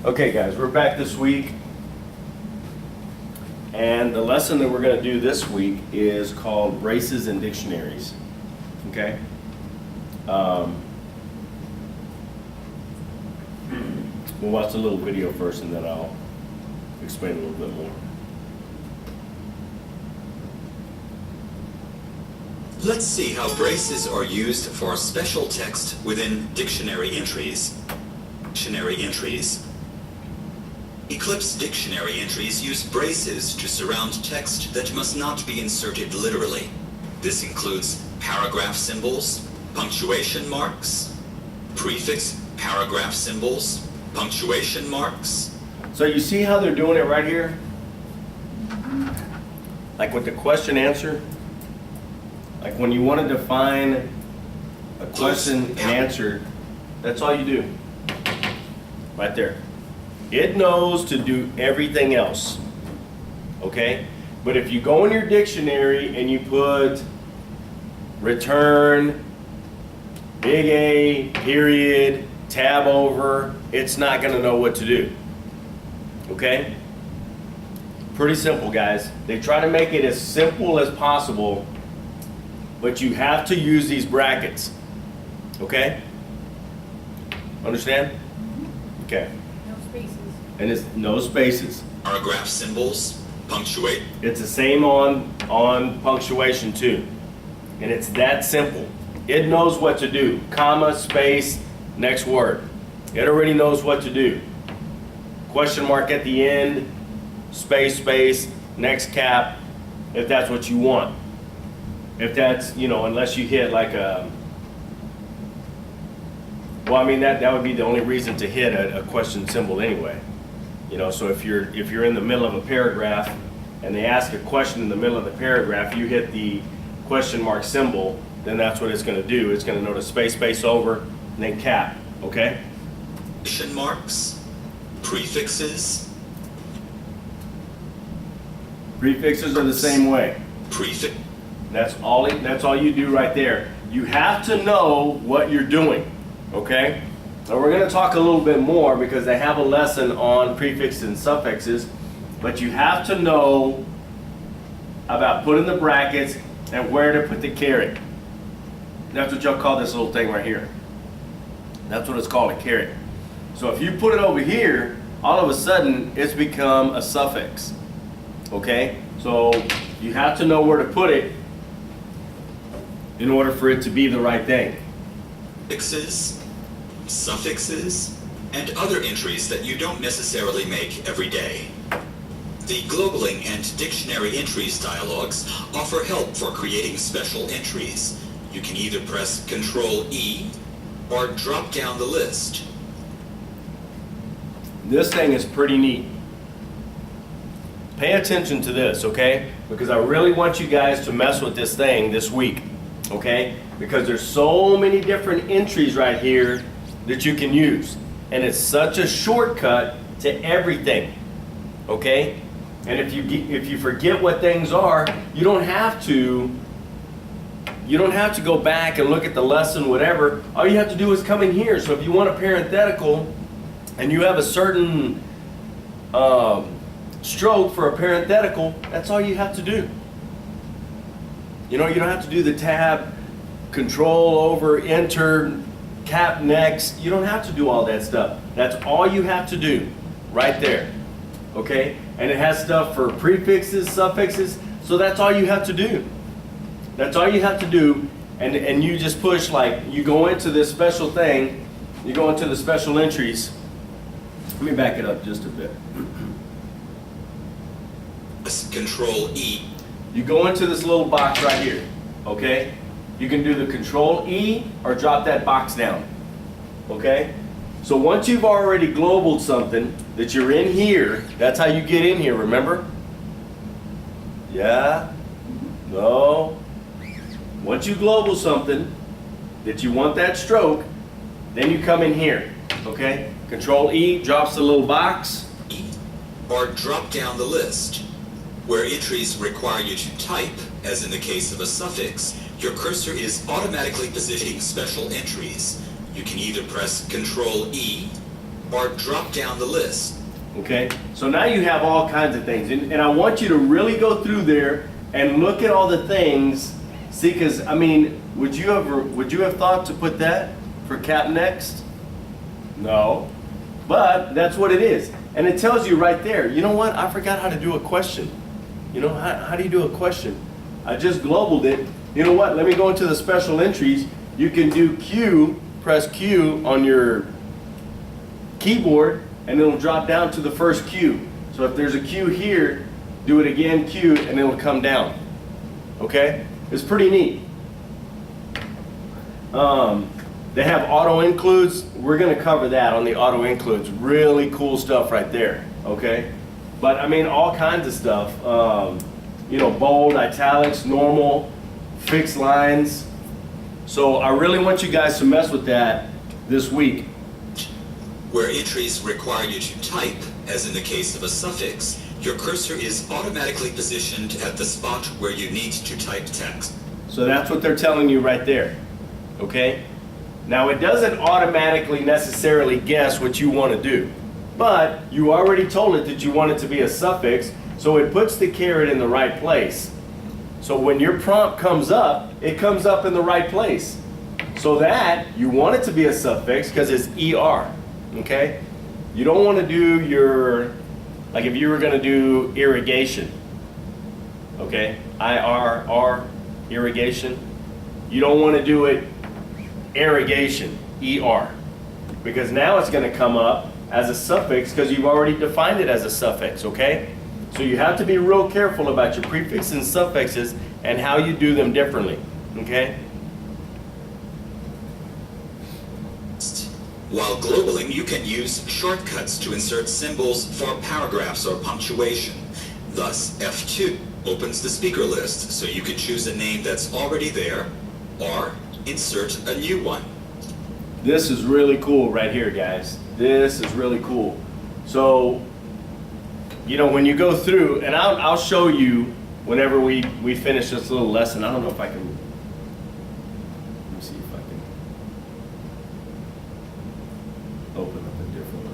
Okay guys, we're back this week, and the lesson that we're going to do this week is called Braces and Dictionaries. Okay? We'll watch a little video first and then I'll explain a little bit more. Let's see how braces are used for special text within dictionary entries. Dictionary entries. Eclipse dictionary entries use braces to surround text that must not be inserted literally. This includes paragraph symbols, punctuation marks, prefix paragraph symbols, punctuation marks. So you see how they're doing it right here? Like with the question answer? Like when you want to define a question and answer, that's all you do. Right there. It knows to do everything else. Okay? But if you go in your dictionary and you put return, big A, period, tab over, it's not going to know what to do. Okay? Pretty simple, guys. They try to make it as simple as possible, but you have to use these brackets. Okay? Understand? Okay. No spaces. And it's no spaces. Paragraph symbols, punctuate. It's the same on punctuation too. And it's that simple. It knows what to do. Comma, space, next word. It already knows what to do. Question mark at the end, space, space, next cap, if that's what you want. If that's, unless you hit like a, well, I mean, that would be the only reason to hit a question symbol anyway. So if you're in the middle of a paragraph and they ask a question in the middle of the paragraph, you hit the question mark symbol, then that's what it's going to do. It's going to know to space, space over, and then cap, okay? Punctuation marks, prefixes. Prefixes are the same way. Prefix. That's all you do right there. You have to know what you're doing, okay? Now we're going to talk a little bit more because they have a lesson on prefixes and suffixes, but you have to know about putting the brackets and where to put the caret. That's what y'all call this little thing right here. That's what it's called, a caret. So if you put it over here, all of a sudden it's become a suffix, okay? So you have to know where to put it in order for it to be the right thing. Prefixes, suffixes, and other entries that you don't necessarily make every day. The Globaling and Dictionary Entries dialogues offer help for creating special entries. You can either press Control-E or drop down the list. This thing is pretty neat. Pay attention to this, okay? Because I really want you guys to mess with this thing this week, okay? Because there's so many different entries right here that you can use. And it's such a shortcut to everything, okay? And if you forget what things are, you don't have to go back and look at the lesson, whatever. All you have to do is come in here. So if you want a parenthetical and you have a certain stroke for a parenthetical, that's all you have to do. You don't have to do the tab, control over, enter, cap next. You don't have to do all that stuff. That's all you have to do right there. Okay? And it has stuff for prefixes, suffixes, so that's all you have to do. That's all you have to do, and you just push, like, you go into this special thing, you go into the special entries. Let me back it up just a bit. Control-E. You go into this little box right here, okay? You can do the Control-E or drop that box down, okay? So once you've already globaled something that you're in here, that's how you get in here, remember? Yeah? No? Once you global something that you want that stroke, then you come in here, okay? Control-E drops the little box. Or drop down the list. Where entries require you to type, as in the case of a suffix, your cursor is automatically positioning special entries. You can either press Control-E or drop down the list. Okay, so now you have all kinds of things, and I want you to really go through there and look at all the things. See, because I mean, would you have thought to put that for cap next? No, but that's what it is, and it tells you right there. You know what? I forgot how to do a question. You know, how do you do a question? I just globaled it. You know what? Let me go into the special entries. You can do Q, press Q on your keyboard, and it'll drop down to the first Q. So if there's a Q here, do it again, Q, and it'll come down. Okay? It's pretty neat. They have auto includes. We're going to cover that on the auto includes. Really cool stuff right there. Okay? But I mean, all kinds of stuff. You know, bold, italics, normal, fixed lines. So I really want you guys to mess with that this week. Where entries require you to type, as in the case of a suffix, your cursor is automatically positioned at the spot where you need to type text. So that's what they're telling you right there. Okay? Now it doesn't automatically necessarily guess what you want to do, but you already told it that you want it to be a suffix, so it puts the caret in the right place. So when your prompt comes up, it comes up in the right place. So that you want it to be a suffix because it's ER. Okay? You don't want to do your, like if you were going to do irrigation, okay? IRR, irrigation. You don't want to do it irrigation, ER, because now it's going to come up as a suffix because you've already defined it as a suffix, okay? So you have to be real careful about your prefixes and suffixes and how you do them differently, okay? While globaling, you can use shortcuts to insert symbols for paragraphs or punctuation. Thus, F2 opens the speaker list, so you can choose a name that's already there, or insert a new one. This is really cool right here, guys. This is really cool. So, you know, when you go through, and I'll show you whenever we finish this little lesson. I don't know if I can, let me see if I can open up a different one.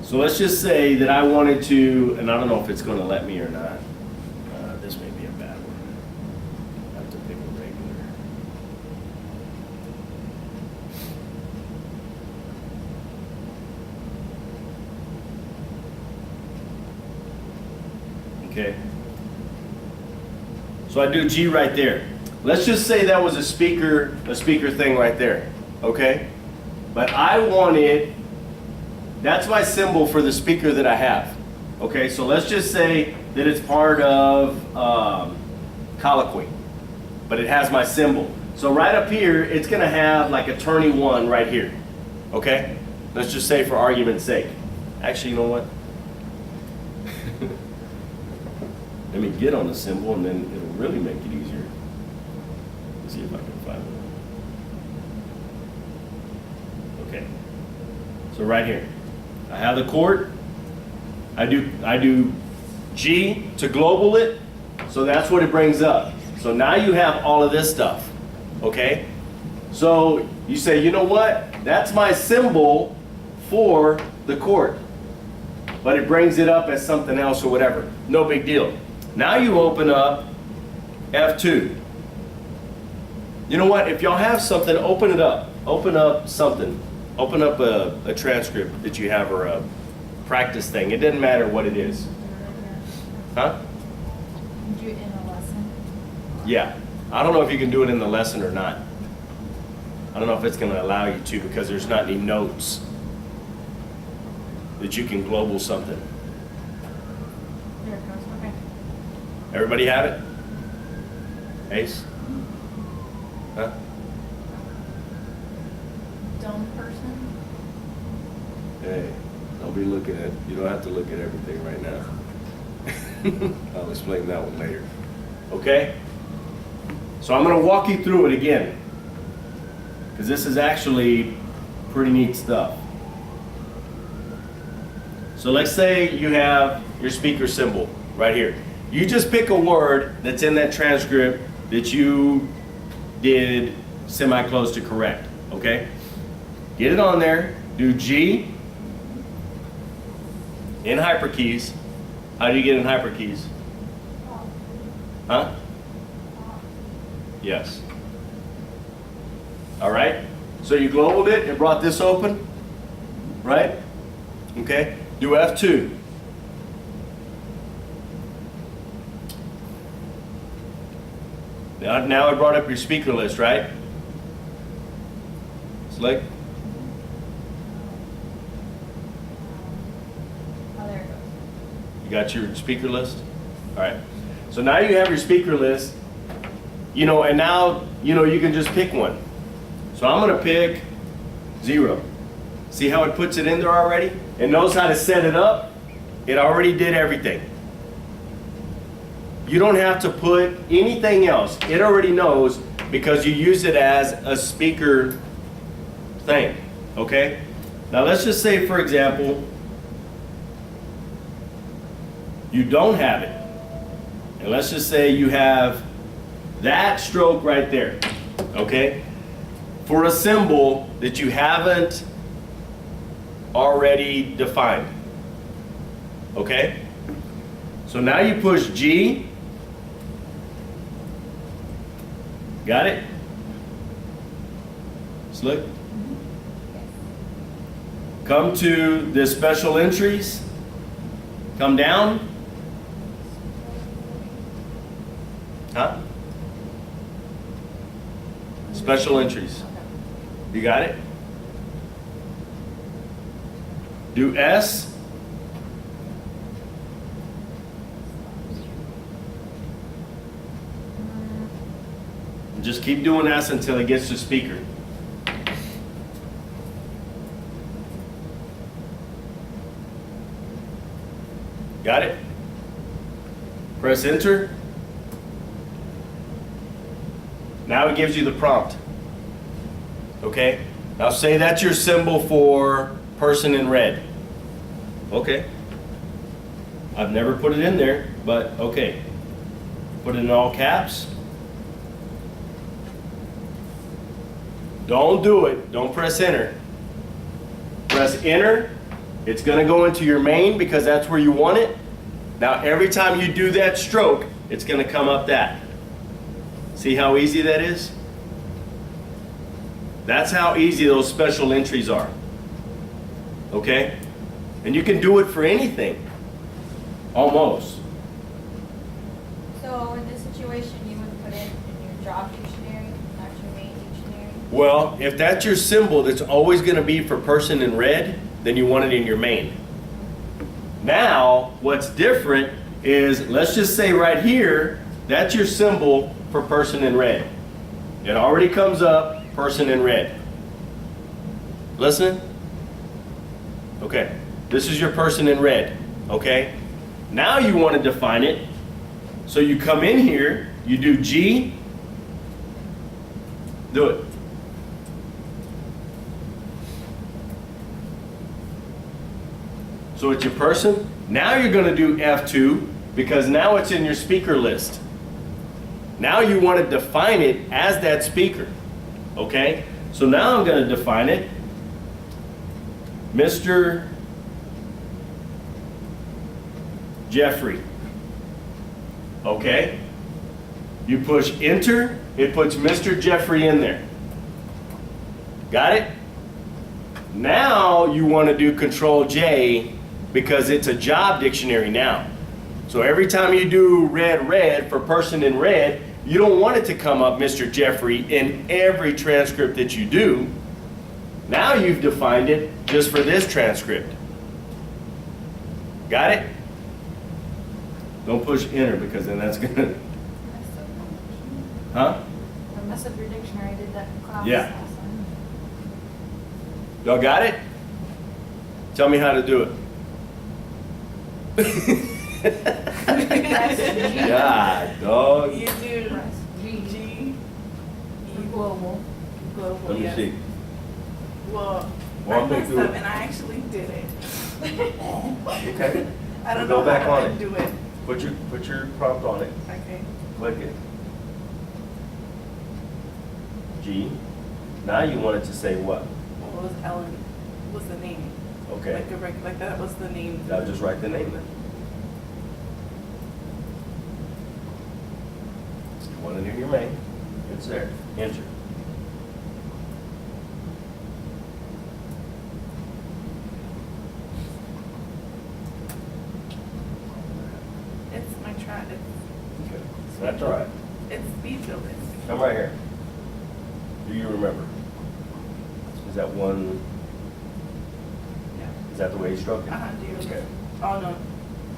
So let's just say that I wanted to, and I don't know if it's going to let me or not. This may be a bad one. I have to pick a regular. Okay. So I do G right there. Let's just say that was a speaker thing right there. Okay? But I wanted, that's my symbol for the speaker that I have. Okay, so let's just say that it's part of colloquy, but it has my symbol. So right up here, it's going to have like attorney 1 right here. Okay, let's just say for argument's sake. Actually, you know what? Let me get on the symbol and then it'll really make it easier. Let's see if I can find it. Okay, so right here. I have the court. I do G to global it, so that's what it brings up. So now you have all of this stuff, okay? So you say, you know what? That's my symbol for the court, but it brings it up as something else or whatever. No big deal. Now you open up F2. You know what? If y'all have something, open it up. Open up something. Open up a transcript that you have or a practice thing. It doesn't matter what it is. Huh? Do it in a lesson? Yeah. I don't know if you can do it in the lesson or not. I don't know if it's going to allow you to because there's not any notes that you can global something. There it goes, okay. Everybody have it? Ace? Huh? Dumb person? Hey, don't be looking at, you don't have to look at everything right now. I'll explain that one later. Okay? So I'm going to walk you through it again. because this is actually pretty neat stuff. So let's say you have your speaker symbol right here. You just pick a word that's in that transcript that you did semi-close to correct, okay? Get it on there, do G in hyperkeys. How do you get in hyperkeys? Huh? Yes. All right, so you globaled it and brought this open, right? Okay, do F2. Now I brought up your speaker list, right? Select. Oh, there it goes. You got your speaker list? All right. So now you have your speaker list, you know, and now, you know, you can just pick one. So I'm going to pick 0. See how it puts it in there already? It knows how to set it up. It already did everything. You don't have to put anything else. It already knows because you use it as a speaker thing, okay? Now let's just say, for example, you don't have it. And let's just say you have that stroke right there, okay? For a symbol that you haven't already defined, okay? So now you push G. Got it? Slick? Come to the special entries. Come down. Huh? Special entries. You got it? Do S. And just keep doing S until it gets to speaker. Got it? Press enter. Now it gives you the prompt. Okay? Now say that's your symbol for person in red. Okay. I've never put it in there, but okay. Put it in all caps. Don't do it. Don't press enter. Press enter. It's going to go into your main because that's where you want it. Now every time you do that stroke, it's going to come up that. See how easy that is? That's how easy those special entries are. Okay? And you can do it for anything. Almost. So in this situation, you would put it in your job dictionary, not your main dictionary? Well, if that's your symbol that's always going to be for person in red, then you want it in your main. Now, what's different is, let's just say right here, that's your symbol for person in red. It already comes up, person in red. Listen? Okay, this is your person in red, okay? Now you want to define it, so you come in here, you do G, do it. So it's your person. Now you're going to do F2 because now it's in your speaker list. Now you want to define it as that speaker. Okay? So now I'm going to define it. Mr. Jeffrey. Okay? You push enter, it puts Mr. Jeffrey in there. Got it? Now you want to do Control J because it's a job dictionary now. So every time you do red for person in red, you don't want it to come up Mr. Jeffrey in every transcript that you do. Now you've defined it just for this transcript. Got it? Don't push enter because then that's gonna, huh? I messed up your dictionary, did that in class Yeah. last time. Y'all got it? Tell me how to do it. Press G. God, dog. You do Press G. G, For global. Global, Let me yes. see. Well, Walk I me messed through up it. and I actually did it. Okay. I don't Go know back how on I it. do it. Put your prompt on it. Okay. Click it. G. Now you want it to say what? What was Ellen? Was the name? Okay. Like that was the name. Now just write the name then. You want it in your main. It's there. Enter. It's my try. Okay. That's all right. It's speed building. Come right here. Do you remember? Is that one, Yeah. is that the way you struck it? Do you remember? Okay. Oh no.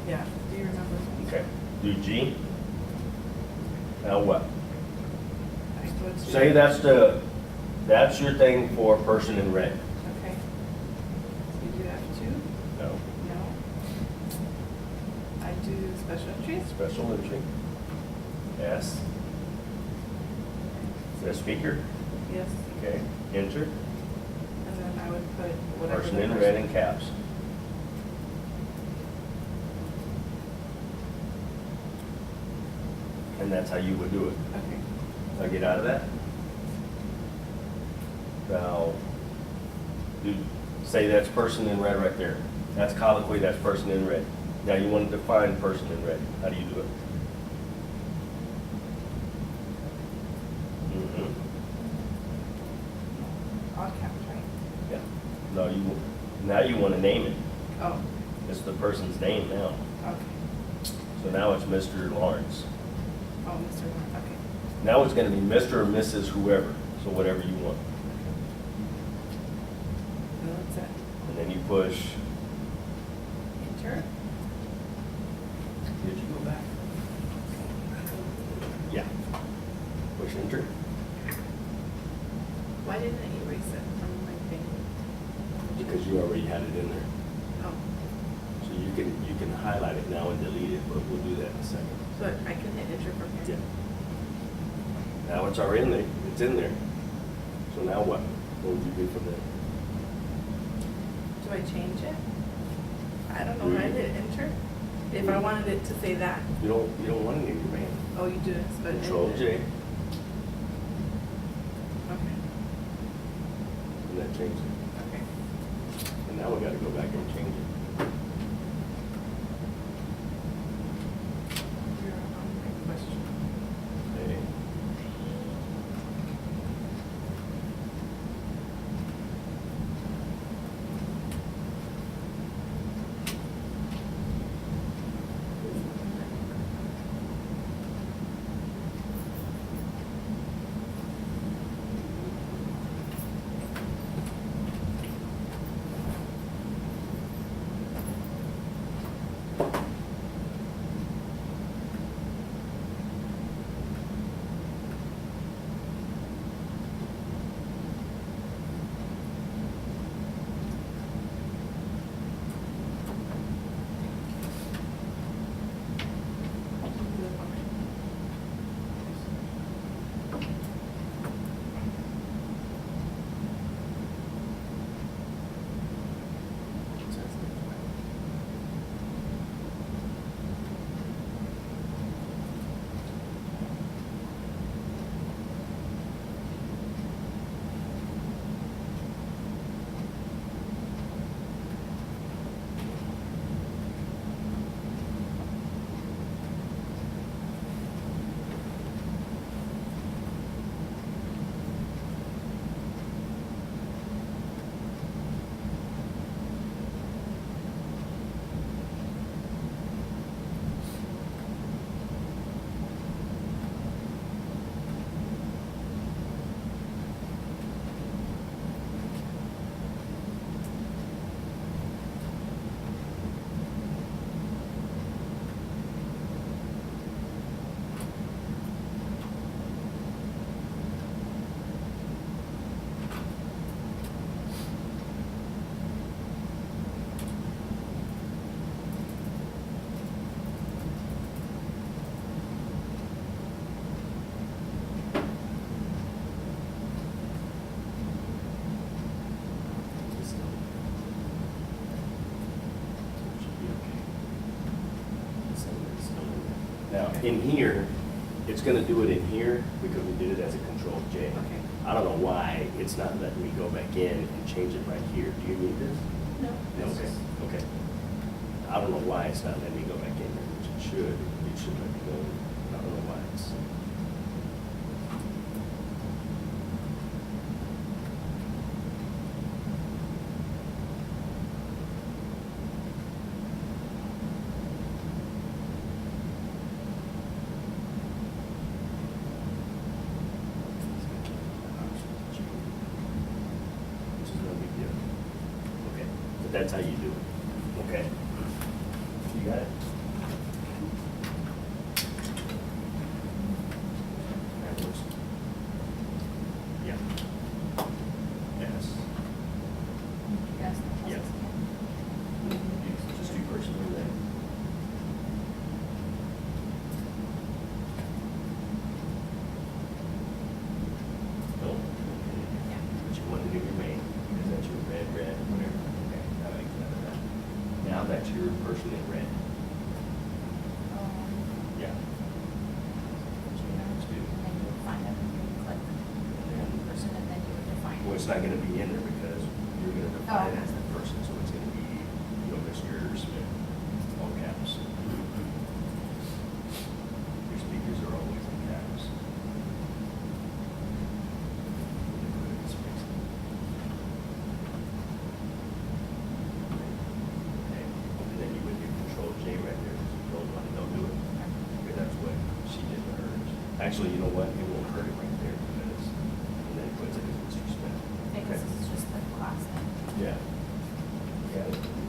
Yeah. Do you remember? Okay. Do G. Now what? I go to. Say that's your thing for person in red. Okay. So you do F2? No. No. I do special entries? Special entry. S. Is that speaker? Yes. Okay. Enter. And then I would put whatever. Person the in red in caps. And that's how you would do it. Okay. Now get out of that. Now, say that's person in red right there. That's colloquy, that's person in red. Now you want to define person in red. How do you do it? Mhm. All caps, right? Yeah. No, now you want to name it. Oh, It's the person's name now. okay. So now it's Mr. Lawrence. Oh, Mr. Warren, okay. Now it's going to be Mr. or Mrs. whoever. So whatever you want. And that's it. And then you push. Enter. Did you go back? Yeah. Push enter. Why didn't I erase it from my thing? Because you already had it in there. Oh, So you can highlight it now and delete it, but we'll do that in a second. so I can hit enter from here? Yeah. Now it's already in there. It's in there. So now what? What would you do from there? Do I change it? I don't know how to hit enter. If I wanted it to say that. You don't want it in your main. Oh, you do it, but. Control J, Okay, and that changes it. okay. And now we got to go back and change it. You're on my question. Okay. in here, it's gonna do it in here because we did it as a control J. Okay. I don't know why it's not letting me go back in and change it right here. Do you need this? No. it's Okay, just- okay. I don't know why it's not letting me go back in there, which it should. It should let me go. I don't know why it's. Which is no big deal. Okay, but that's how you do it. Okay. You got it? That works. Yeah. Yes. Yes. Yeah. Just do personally then. No. Yeah. But you want to do your main, because that's your red, whatever. Okay, I like that. Now that's your person in red. Yeah. That's what I have to do. And then you would find them, and you would click the person, and then you would define. Well, it's not gonna be in there because you're gonna define it okay. as the person, so it's gonna be, you know, Mr. Smith, all caps. Your speakers are always in caps. Okay, and then you would do control J right there, because you don't want to, don't do it, because that's what she did with hers. Actually, you know what, it won't hurt it right there, because, and then it puts it as Mr. Smith. Because this is just the class thing. Yeah. Yeah.